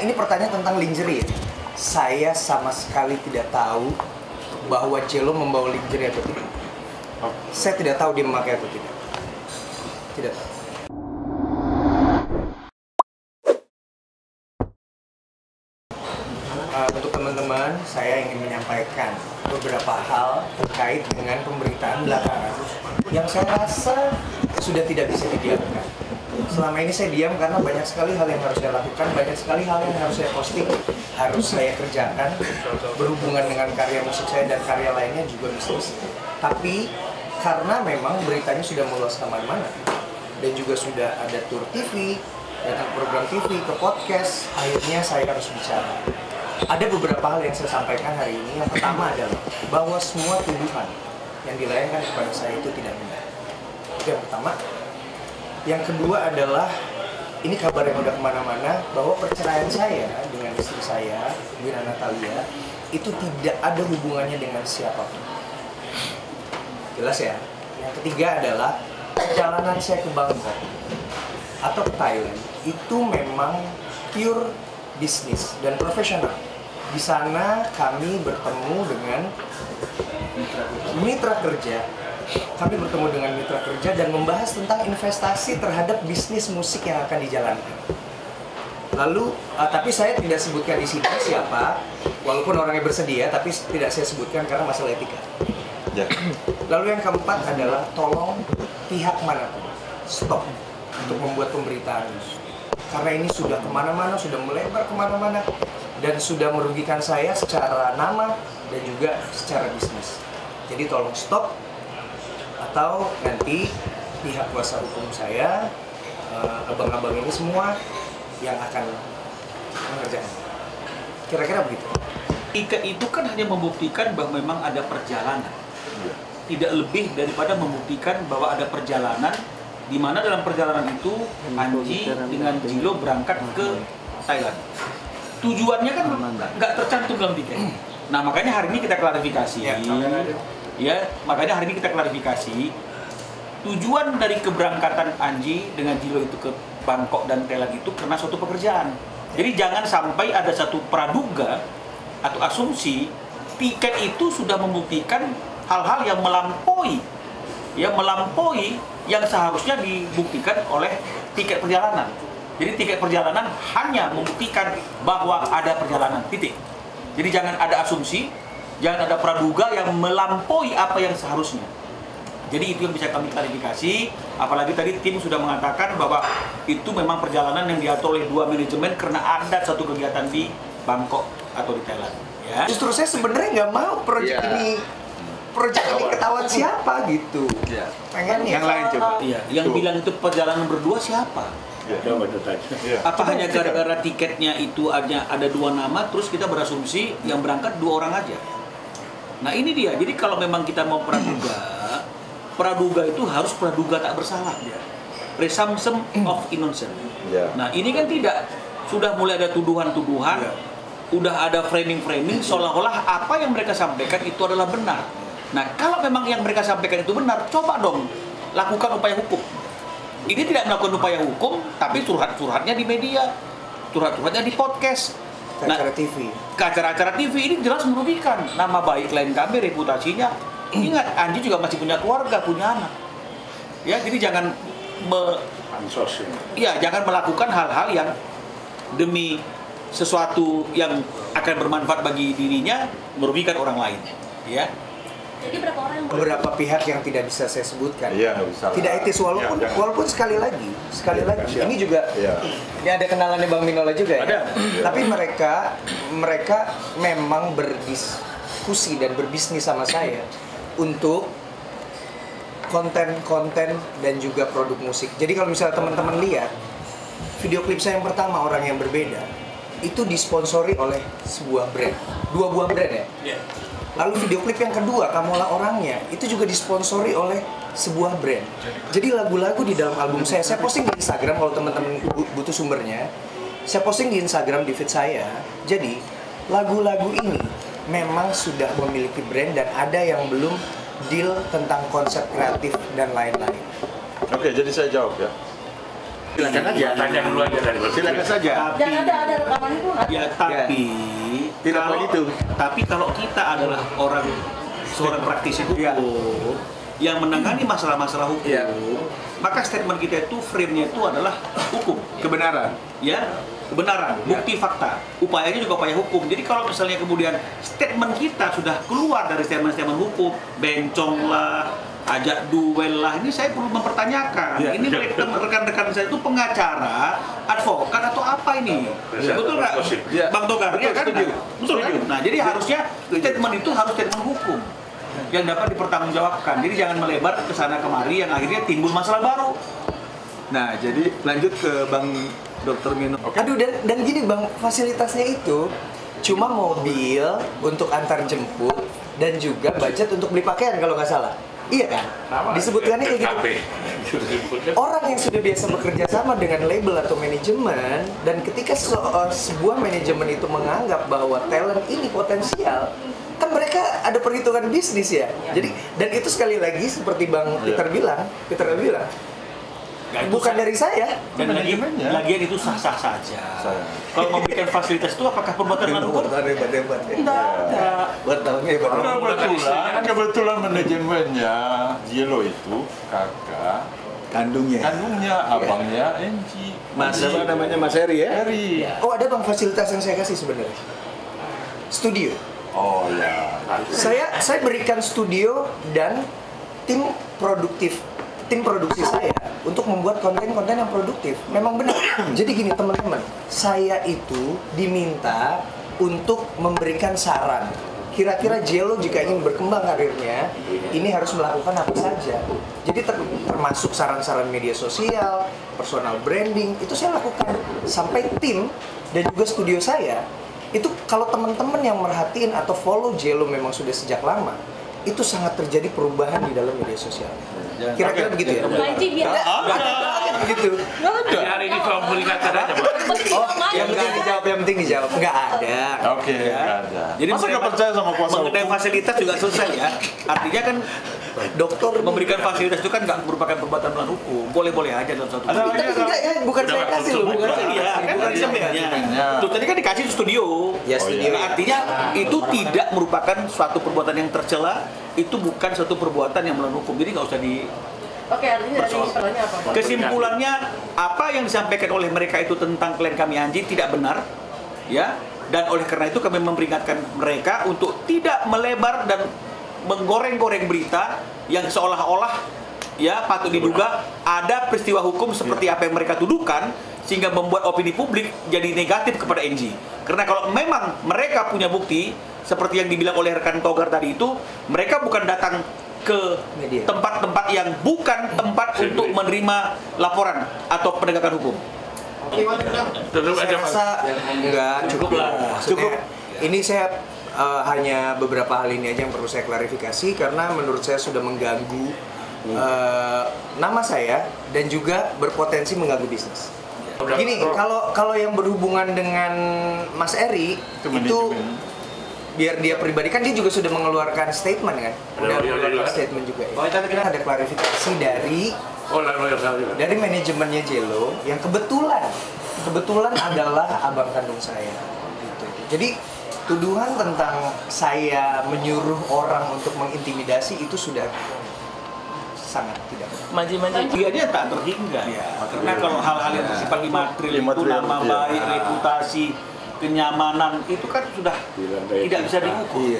ini pertanyaan tentang lingerie. Saya sama sekali tidak tahu bahwa Jello membawa lingerie atau tidak. Saya tidak tahu dia memakai atau tidak. Tidak tahu. Untuk teman-teman, saya ingin menyampaikan beberapa hal terkait dengan pemberitaan belakangan yang saya rasa sudah tidak bisa didiamkan. Selama ini saya diam karena banyak sekali hal yang harus saya lakukan, banyak sekali hal yang harus saya posting, harus saya kerjakan berhubungan dengan karya musik saya dan karya lainnya juga bisnis. Tapi karena memang beritanya sudah meluas kemana-mana dan juga sudah ada tour TV, datang program TV, ke podcast, akhirnya saya harus bicara. Ada beberapa hal yang saya sampaikan hari ini. Yang pertama adalah bahwa semua tuduhan yang dilayangkan kepada saya itu tidak benar. Itu yang pertama. Yang kedua adalah, ini kabar yang udah kemana-mana, bahwa perceraian saya dengan istri saya, Wina Natalia, itu tidak ada hubungannya dengan siapapun. Jelas ya? Yang ketiga adalah, perjalanan saya ke Bangkok atau ke Thailand, itu memang pure bisnis dan profesional. Di sana kami bertemu dengan mitra kerja. Kami bertemu dengan mitra kerja dan membahas tentang investasi terhadap bisnis musik yang akan dijalankan. Lalu, tapi saya tidak sebutkan di sini siapa, walaupun orangnya bersedia, tapi tidak saya sebutkan karena masalah etika. Ya. Lalu yang keempat adalah, tolong pihak manapun stop untuk membuat pemberitaan ini. Karena ini sudah kemana-mana, sudah melebar kemana-mana, dan sudah merugikan saya secara nama dan juga secara bisnis. Jadi tolong stop, atau nanti pihak kuasa hukum saya, abang-abang ini semua yang akan mengerjakan. Kira-kira begitu. Ika itu kan hanya membuktikan bahwa memang ada perjalanan. Tidak lebih daripada membuktikan bahwa ada perjalanan, di mana dalam perjalanan itu Anji dengan Jello berangkat ke Thailand. Tujuannya kan nggak tercantum dalam tiket. Nah, makanya hari ini kita klarifikasi. Ya, makanya hari ini kita klarifikasi. Tujuan dari keberangkatan Anji dengan Jello itu ke Bangkok dan Thailand itu karena suatu pekerjaan. Jadi jangan sampai ada satu praduga atau asumsi tiket itu sudah membuktikan hal-hal yang melampaui yang seharusnya dibuktikan oleh tiket perjalanan. Jadi tiket perjalanan hanya membuktikan bahwa ada perjalanan, titik. Jadi jangan ada asumsi, jangan ada praduga yang melampaui apa yang seharusnya. Jadi itu yang bisa kami klarifikasi. Apalagi tadi tim sudah mengatakan bahwa itu memang perjalanan yang diatur oleh dua manajemen karena ada satu kegiatan di Bangkok atau di Thailand. Ya. Justru saya sebenarnya nggak mau proyek ini ketahuan siapa gitu. Pengennya yang lain coba. Iya, yang bilang itu perjalanan berdua siapa? Apa hanya gara-gara tiketnya itu ada dua nama, terus kita berasumsi yang berangkat dua orang aja? Nah ini dia. Jadi kalau memang kita mau praduga itu harus praduga tak bersalah. Presumption of innocence. Nah ini kan tidak. Sudah mulai ada tuduhan-tuduhan, udah ada framing-framing seolah-olah apa yang mereka sampaikan itu adalah benar. Nah kalau memang yang mereka sampaikan itu benar, coba dong lakukan upaya hukum. Ini tidak melakukan upaya hukum, tapi curhat-curhatnya di media, curhat-curhatnya di podcast, acara TV. Acara-acara TV ini jelas merugikan nama baik klien kami, reputasinya. Ingat, Anji juga masih punya keluarga, punya anak. Ya, jadi jangan jangan melakukan hal-hal yang demi sesuatu yang akan bermanfaat bagi dirinya merugikan orang lain. Ya. Jadi beberapa pihak yang tidak bisa saya sebutkan, tidak etis walaupun sekali lagi ini juga ini ada kenalannya Bang Minola juga ya. Tapi mereka memang berdiskusi dan berbisnis sama saya untuk konten dan juga produk musik. Jadi kalau misalnya teman-teman lihat video klip saya yang pertama, Orang Yang Berbeda, itu disponsori oleh sebuah brand, dua buah brand ya. Lalu video klip yang kedua, Kamulah Orangnya, itu juga disponsori oleh sebuah brand. Jadi lagu-lagu di dalam album saya posting di Instagram kalau teman-teman butuh sumbernya. Saya posting di Instagram di feed saya. Jadi lagu-lagu ini memang sudah memiliki brand dan ada yang belum deal tentang konsep kreatif dan lain-lain. Oke, jadi saya jawab ya. Silakan aja. Tanya dulu aja dari silakan saja. Jangan ada rekaman itu nggak? Ya, tapi Tidak kalau, begitu. Tapi kalau kita adalah seorang praktisi hukum yang menangani masalah-masalah hukum, maka statement kita itu frame-nya itu adalah hukum, Kebenaran. ya, kebenaran, bukti fakta. Upayanya juga upaya hukum. Jadi kalau misalnya kemudian statement kita sudah keluar dari statement-statement hukum, bencong lah, ajak duel lah, ini saya perlu mempertanyakan. Ini rekan-rekan saya itu pengacara, advokat atau apa ini? Betul nggak, Bang Togar? Ya kan? Betul kan? Nah, jadi harusnya statement itu harus statement hukum yang dapat dipertanggungjawabkan. Jadi jangan melebar ke sana kemari yang akhirnya timbul masalah baru. Nah, jadi lanjut ke Bang Dr. Mino. Aduh, dan gini Bang, fasilitasnya itu cuma mobil untuk antar jemput dan juga budget untuk beli pakaian kalau nggak salah. Iya kan? Disebutkannya kayak gitu. Orang yang sudah biasa bekerja sama dengan label atau manajemen, dan ketika sebuah manajemen itu menganggap bahwa talent ini potensial, kan mereka ada perhitungan bisnis ya. Jadi, dan itu sekali lagi seperti Bang Peter bilang, bukan dari saya. Dan lagian itu sah-sah saja. Kalau memberikan fasilitas itu apakah perbuatan melakukan? Tidak ada. Kebetulan manajemennya Jelo itu kakak kandungnya abangnya Enji. Mas apa namanya, Mas Heri ya? Heri. Oh, ada Bang fasilitas yang saya kasih sebenarnya. Studio. Oh ya. Saya berikan studio dan tim produksi saya untuk membuat konten-konten yang produktif. Memang benar. Jadi gini teman-teman, saya itu diminta untuk memberikan saran. Kira-kira Jelo jika ingin berkembang karirnya, ini harus melakukan apa saja. Jadi termasuk saran-saran media sosial, personal branding, itu saya lakukan. Sampai tim dan juga studio saya, itu kalau teman-teman yang merhatiin atau follow Jelo memang sudah sejak lama, itu sangat terjadi perubahan di dalam media sosial. Kira-kira begitu ya? Panji biar Begitu. Hari ini komunikasi aja. Oh, yang penting dijawab. Nggak ada. Oke, nggak ada. Jadi Masa nggak percaya sama kuasa mengenai hukum? fasilitas juga selesai ya. Artinya kan Dokter memberikan fasilitas itu kan nggak merupakan perbuatan melawan hukum. Boleh-boleh aja dalam satu. Ada Tapi enggak ya, bukan saya kasih loh, bukan saya. Iya, kan sebenarnya. Tuh tadi kan dikasih studio. Ya, studio. Nah, artinya itu tidak merupakan suatu perbuatan yang tercela, itu bukan suatu perbuatan yang melawan hukum. Jadi nggak usah di. Oke, artinya dari kesimpulannya apa? Kesimpulannya apa yang disampaikan oleh mereka itu tentang klien kami Anji tidak benar, ya. Dan oleh karena itu kami memperingatkan mereka untuk tidak melebar dan menggoreng-goreng berita yang seolah-olah ya patut diduga ada peristiwa hukum seperti apa yang mereka tuduhkan sehingga membuat opini publik jadi negatif kepada NG. Karena kalau memang mereka punya bukti seperti yang dibilang oleh rekan Togar tadi itu, mereka bukan datang ke tempat-tempat yang bukan tempat untuk menerima laporan atau penegakan hukum. Saya rasa enggak cukup lah. Cukup. Ini saya hanya beberapa hal ini aja yang perlu saya klarifikasi karena menurut saya sudah mengganggu nama saya dan juga berpotensi mengganggu bisnis. Gini, kalau yang berhubungan dengan Mas Eri itu biar dia pribadi kan dia juga sudah mengeluarkan statement kan, udah mengeluarkan statement juga ya. Kita ada klarifikasi dari manajemennya Jelo yang kebetulan adalah abang kandung saya. Gitu. Jadi tuduhan tentang saya menyuruh orang untuk mengintimidasi itu sudah sangat tidak benar. Dia tak terhingga ya. Karena kalau hal-hal yang bersifat imaterial itu nama baik, reputasi, kenyamanan itu kan sudah tidak bisa diukur.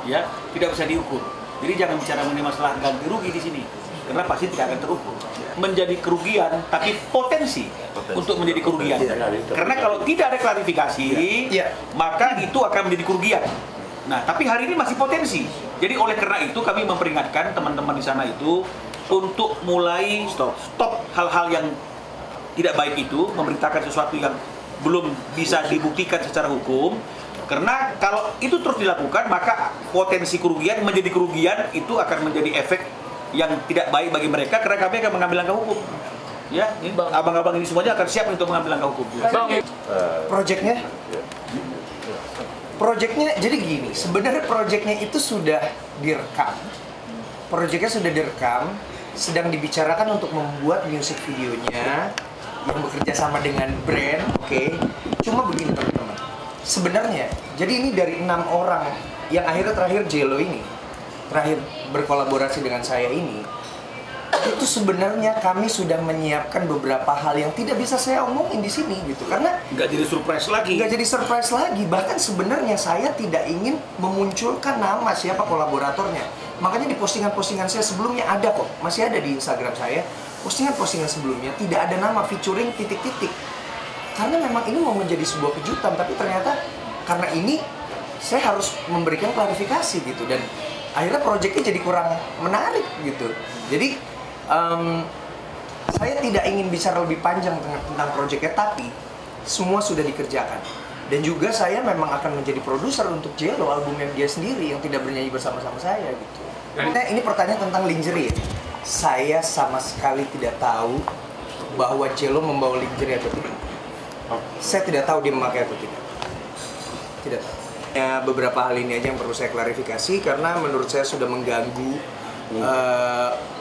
Ya, tidak bisa diukur. Jadi jangan bicara mengenai masalah ganti rugi di sini. Karena pasti tidak akan terukur. Menjadi kerugian, tapi potensi untuk menjadi kerugian. Karena kalau tidak ada klarifikasi, maka itu akan menjadi kerugian. Nah, tapi hari ini masih potensi. Jadi oleh karena itu kami memperingatkan teman-teman di sana itu untuk mulai stop hal-hal yang tidak baik itu, memberitakan sesuatu yang belum bisa dibuktikan secara hukum. Karena kalau itu terus dilakukan, maka potensi kerugian menjadi kerugian itu akan menjadi efek yang tidak baik bagi mereka, karena kami akan mengambil langkah hukum. Ya, ini abang-abang ini semuanya akan siap untuk mengambil langkah hukum. Proyeknya jadi gini, sebenarnya proyeknya itu sudah direkam. Proyeknya sudah direkam, sedang dibicarakan untuk membuat music videonya yang bekerja sama dengan brand, oke. Cuma begini teman-teman, sebenarnya, jadi ini dari 6 orang yang akhirnya terakhir Jello ini, terakhir berkolaborasi dengan saya ini, itu sebenarnya kami sudah menyiapkan beberapa hal yang tidak bisa saya omongin di sini gitu, karena nggak jadi surprise lagi. nggak jadi surprise lagi. Bahkan sebenarnya saya tidak ingin memunculkan nama siapa kolaboratornya. Makanya di postingan-postingan saya sebelumnya ada kok, masih ada di Instagram saya. Postingan-postingan sebelumnya tidak ada nama featuring titik-titik. Karena memang ini mau menjadi sebuah kejutan, tapi ternyata karena ini saya harus memberikan klarifikasi gitu, dan akhirnya proyeknya jadi kurang menarik gitu. Jadi saya tidak ingin bicara lebih panjang tentang proyeknya, tapi semua sudah dikerjakan. Dan juga saya memang akan menjadi produser untuk Jello, albumnya dia sendiri yang tidak bernyanyi bersama-sama saya gitu. Nah, ini pertanyaan tentang lingerie. Saya sama sekali tidak tahu bahwa Jello membawa lingerie atau tidak. Saya tidak tahu dia memakai atau tidak. Tidak tahu. Ya, beberapa hal ini aja yang perlu saya klarifikasi karena menurut saya sudah mengganggu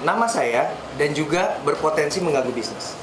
nama saya dan juga berpotensi mengganggu bisnis.